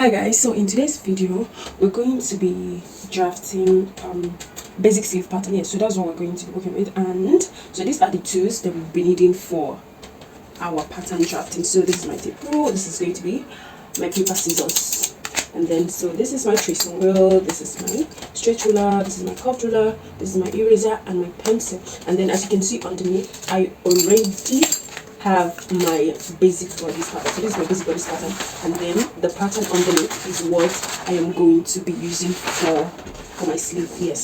Hi guys, so in today's video we're going to be drafting basic sleeve pattern. Yes, so that's what we're going to be working with, and so these are the tools that we'll be needing for our pattern drafting. So this is my tape rule, this is going to be my paper, scissors, and then so this is my tracing wheel, this is my straight ruler, this is my curved ruler, this is my eraser and my pencil. And then as you can see underneath, I already have my basic bodice pattern. So this is my basic bodice pattern, and then the pattern underneath is what I am going to be using for my sleeve. Yes,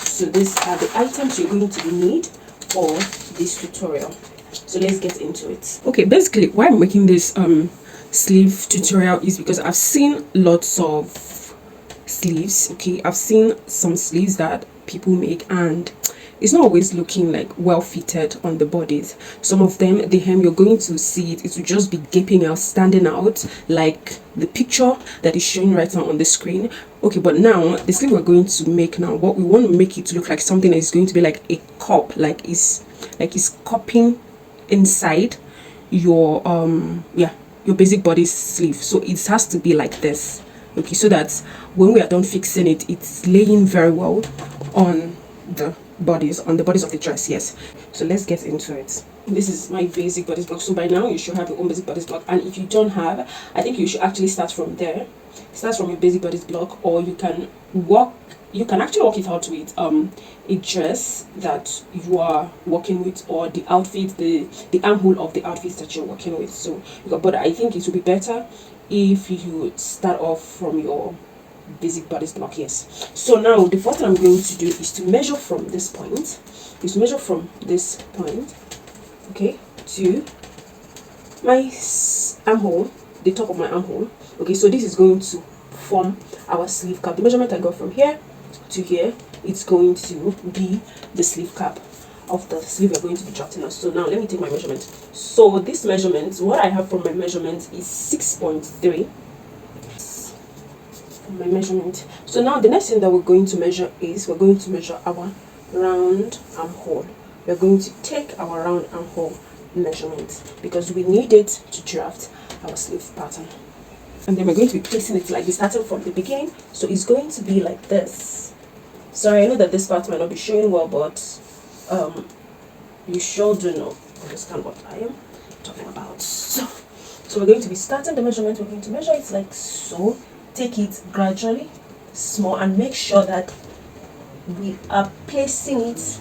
so these are the items you're going to need for this tutorial. So let's get into it. Okay, basically why I'm making this sleeve tutorial is because I've seen lots of sleeves. Okay, I've seen some sleeves that people make and it's not always looking like well fitted on the bodies. Some of them, the hem, you're going to see it will just be gaping out, standing out like the picture that is showing right now on the screen. Okay, but now the sleeve we're going to make now, what we want to make it to look like something that is going to be like a cup, like it's cupping inside your your basic body sleeve. So it has to be like this. Okay, so that when we are done fixing it, it's laying very well on the bodies of the dress. Yes, so let's get into it. This is my basic bodice block. So by now you should have your own basic bodice block, and if you don't have, I think you should actually start from there. Start from your basic bodice block, or you can actually work it out with a dress that you are working with, or the outfit, the armhole of the outfits that you're working with. So but I think it would be better if you start off from your basic bodice block. Yes, so now the first thing I'm going to do is to measure from this point, okay, to my armhole, the top of my armhole. Okay, so this is going to form our sleeve cap. The measurement I got from here to here, it's going to be the sleeve cap of the sleeve we're going to be drafting on. So now let me take my measurement. So this measurement, what I have from my measurement is 6.3. My measurement. So now the next thing that we're going to measure is we're going to measure our round armhole. We're going to take our round armhole measurement because we need it to draft our sleeve pattern. And then we're going to be placing it like this, starting from the beginning. So it's going to be like this. Sorry, I know that this part might not be showing well, but you sure do know understand what I am talking about. So we're going to be starting the measurement. We're going to measure it like so. Take it gradually, small, and make sure that we are placing it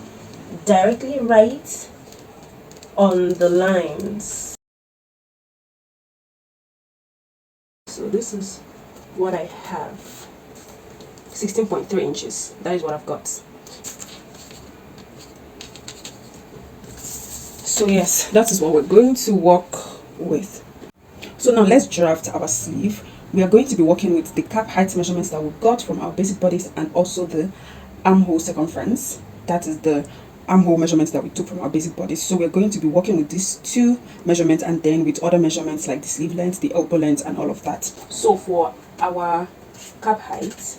directly right on the lines. So this is what I have, 16.3 inches. That is what I've got. So yes, that is what we're going to work with. So now let's draft our sleeve. We are going to be working with the cap height measurements that we got from our basic bodies, and also the armhole circumference. That is the armhole measurements that we took from our basic bodies. So we're going to be working with these two measurements, and then with other measurements like the sleeve length, the elbow length, and all of that. So for our cap height,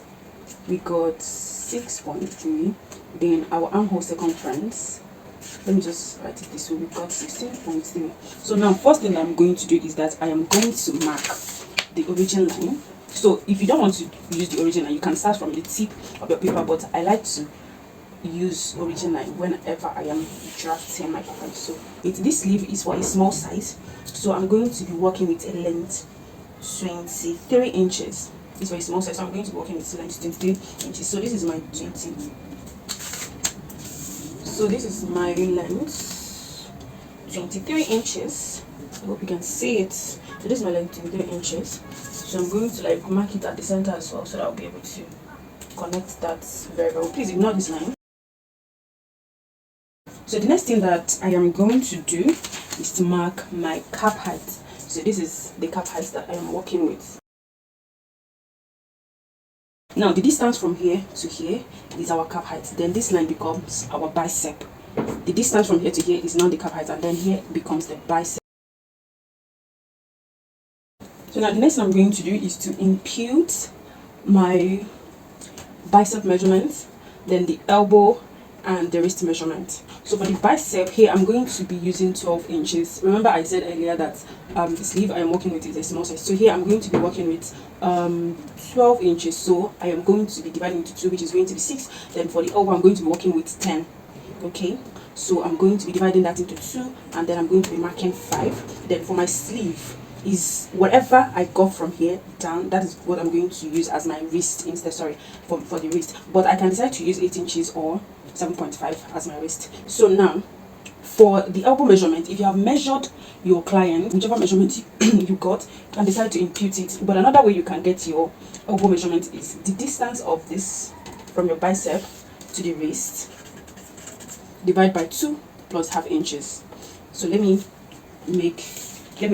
we got 6.3. Then our armhole circumference, let me just write it this way, we got 16.3. So now first thing I'm going to do is that I am going to mark the origin line. So if you don't want to use the origin line, you can start from the tip of your paper, but I like to use origin line whenever I am drafting my pattern. So this sleeve is for a small size, so I'm going to be working with a length 23 inches. It's for a small size, so I'm going to be working with a length 23 inches. So this is my 20. So this is my length 23 inches. I hope you can see it. So this is my length 23 inches. So I'm going to like mark it at the center as well, so that I'll be able to connect that very well. Please ignore this line. So the next thing that I am going to do is to mark my cap height. So this is the cap height that I am working with. Now the distance from here to here is our cap height. Then this line becomes our bicep. The distance from here to here is now the cap height, and then here becomes the bicep. So now the next thing I'm going to do is to impute my bicep measurements, then the elbow and the wrist measurement. So for the bicep here, I'm going to be using 12 inches. Remember I said earlier that the sleeve I am working with is a small size. So here I'm going to be working with 12 inches. So I am going to be dividing into 2, which is going to be 6. Then for the elbow, I'm going to be working with 10. Okay, so I'm going to be dividing that into 2, and then I'm going to be marking 5. Then for my sleeve is whatever I got from here down, that is what I'm going to use as my wrist instead. Sorry, for the wrist, but I can decide to use 8 inches or 7.5 as my wrist. So now for the elbow measurement, if you have measured your client, whichever measurement you got, you can decide to impute it. But another way you can get your elbow measurement is the distance of this from your bicep to the wrist, divide by 2 plus half inches. So let me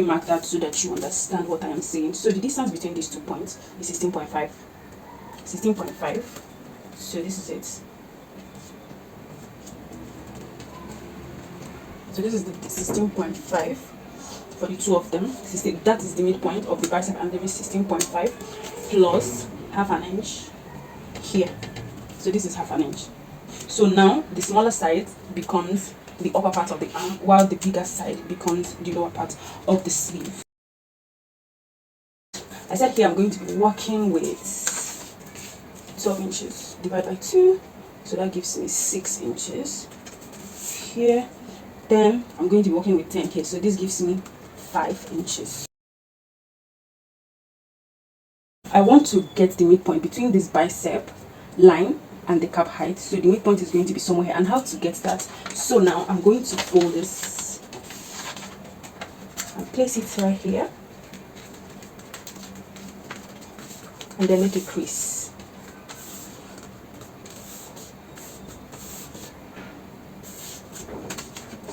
mark that so that you understand what I am saying. So the distance between these 2 points is 16.5. 16.5. So this is it. So this is the 16.5 for the 2 of them. That is the midpoint of the bicep and the wrist. 16.5 plus half an inch here. So this is half an inch. So now the smaller side becomes the upper part of the arm, while the bigger side becomes the lower part of the sleeve. I said here I'm going to be working with 12 inches divided by 2, so that gives me 6 inches here. Then I'm going to be working with 10 here, so this gives me 5 inches. I want to get the midpoint between this bicep line and the cap height, so the midpoint is going to be somewhere here. And how to get that? So now I'm going to fold this and place it right here, and then make a crease.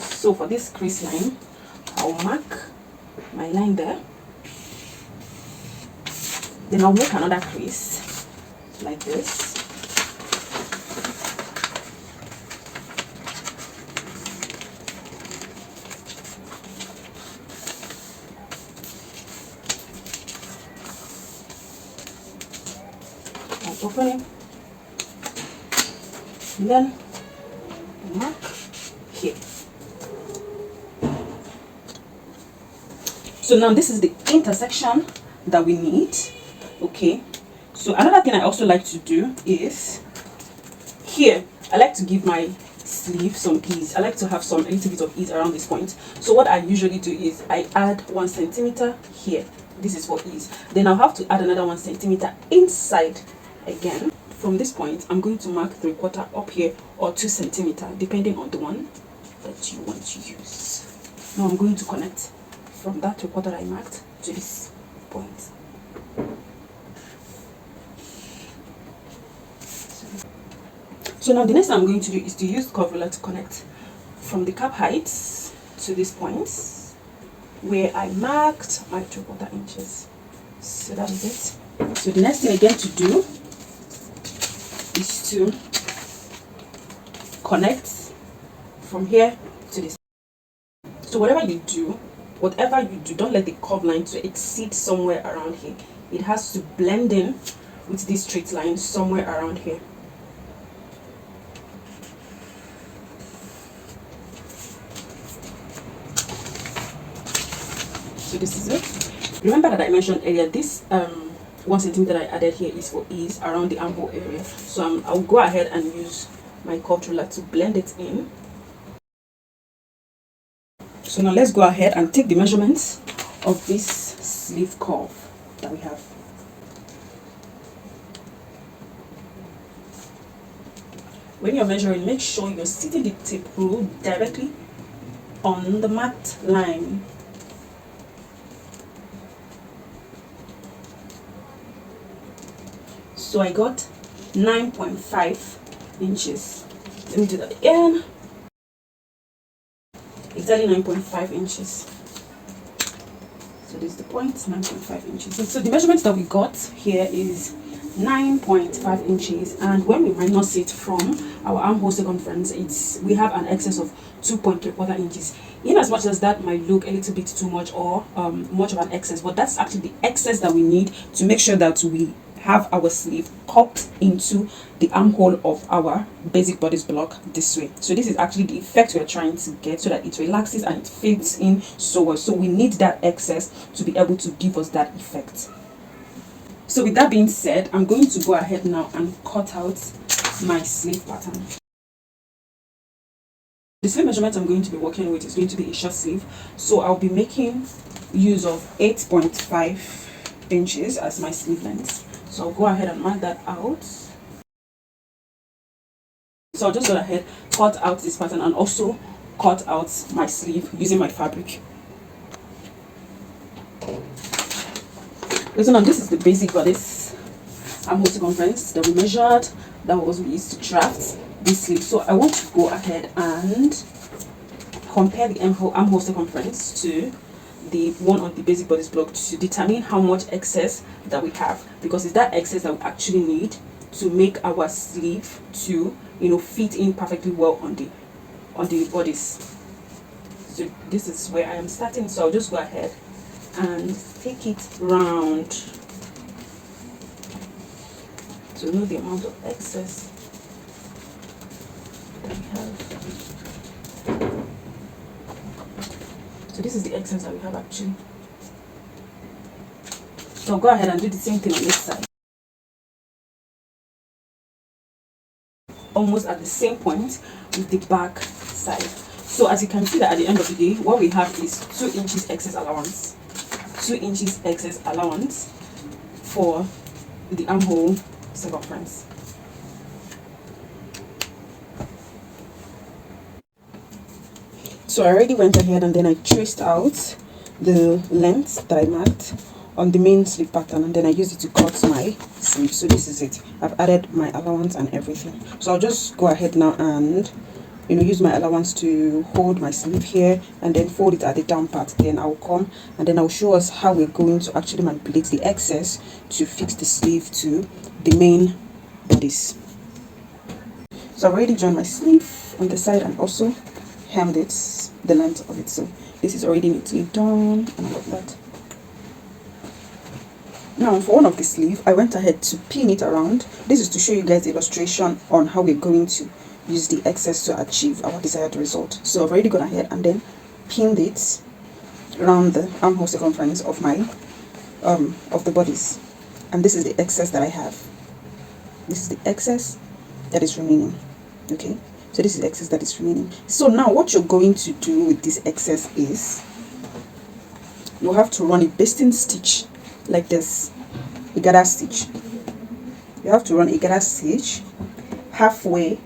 So for this crease line, I'll mark my line there, then I'll make another crease like this. I'll open it, and then mark here. So now this is the intersection that we need. Okay, so another thing I also like to do is here, I like to give my sleeve some ease. I like to have a little bit of ease around this point. So what I usually do is I add 1 centimeter here. This is for ease. Then I'll have to add another 1 centimeter inside again. From this point, I'm going to mark 3/4 up here, or 2 centimeter, depending on the one that you want to use. Now I'm going to connect from that 3/4 I marked to this point. So now the next thing I'm going to do is to use curve ruler to connect from the cap heights to these points where I marked my 3/4 inches. So that is it. So the next thing again to do is to connect from here to this. So whatever you do, don't let the curve line to exceed somewhere around here. It has to blend in with this straight line somewhere around here. So this is it. Remember that I mentioned earlier, this 1 centimeter I added here is for ease around the armhole area. So I'll go ahead and use my curve ruler to blend it in. So now let's go ahead and take the measurements of this sleeve curve that we have. When you're measuring, make sure you're sitting the tape rule directly on the marked line. So I got 9.5 inches. Let me do that again. Exactly 9.5 inches. So this is the point, 9.5 inches. So the measurement that we got here is 9.5 inches, and when we minus it from our armhole circumference, we have an excess of 2.75 inches. In as much as that might look a little bit too much or much of an excess, but that's actually the excess that we need to make sure that we have our sleeve cupped into the armhole of our basic bodice block this way. So this is actually the effect we're trying to get, so that it relaxes and it fits in so well. So we need that excess to be able to give us that effect. So with that being said, I'm going to go ahead now and cut out my sleeve pattern. The sleeve measurement I'm going to be working with is going to be a short sleeve, so I'll be making use of 8.5 inches as my sleeve length. So I'll go ahead and mark that out. So I'll just go ahead, cut out this pattern, and also cut out my sleeve using my fabric. So now this is the basic bodice armhole circumference that we measured, that was we used to draft this sleeve. So I want to go ahead and compare the armhole circumference to the one on the basic bodice block to determine how much excess that we have, because it's that excess that we actually need to make our sleeve to, you know, fit in perfectly well on the bodice. So this is where I am starting. So I'll just go ahead and take it round to know the amount of excess that we have. So this is the excess that we have actually. So I'll go ahead and do the same thing on this side. Almost at the same point with the back side. So as you can see that at the end of the day, what we have is 2 inches excess allowance. 2 inches excess allowance for the armhole circumference. So I already went ahead and then I traced out the length that I marked on the main sleeve pattern, and then I used it to cut my sleeve. So this is it. I've added my allowance and everything. So I'll just go ahead now and, you know, use my allowance to hold my sleeve here and then fold it at the down part. Then I'll come and then I'll show us how we're going to actually manipulate the excess to fix the sleeve to the main bodice. So I've already joined my sleeve on the side and also hemmed it, the length of it. So this is already neatly done and all of that. Now for one of the sleeve, I went ahead to pin it around. This is to show you guys the illustration on how we're going to use the excess to achieve our desired result. So I've already gone ahead and then pinned it around the armhole circumference of my of the bodice, and this is the excess that I have. This is the excess that is remaining. Okay, so this is the excess that is remaining. So now what you're going to do with this excess is you have to run a basting stitch like this, a gather stitch. You have to run a gather stitch halfway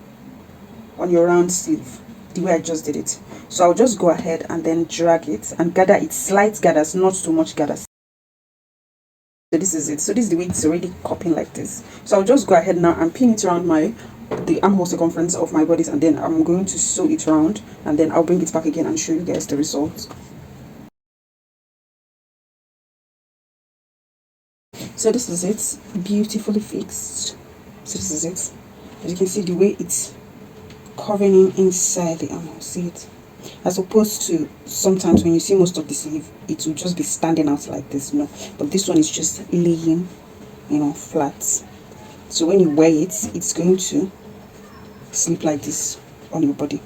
on your round sleeve, the way I just did it. So I'll just go ahead and then drag it and gather it, slight gathers, not too much gathers. So this is it. So this is the way it's already cupping like this. So I'll just go ahead now and pin it around the armhole circumference of my bodice, and then I'm going to sew it round, and then I'll bring it back again and show you guys the result. So this is it, beautifully fixed. So this is it. As you can see, the way it's curving in inside the armhole, see it? As opposed to sometimes when you see most of the sleeve, it will just be standing out like this, no. But this one is just laying, you know, flat. So when you wear it, it's going to sleep like this on your body.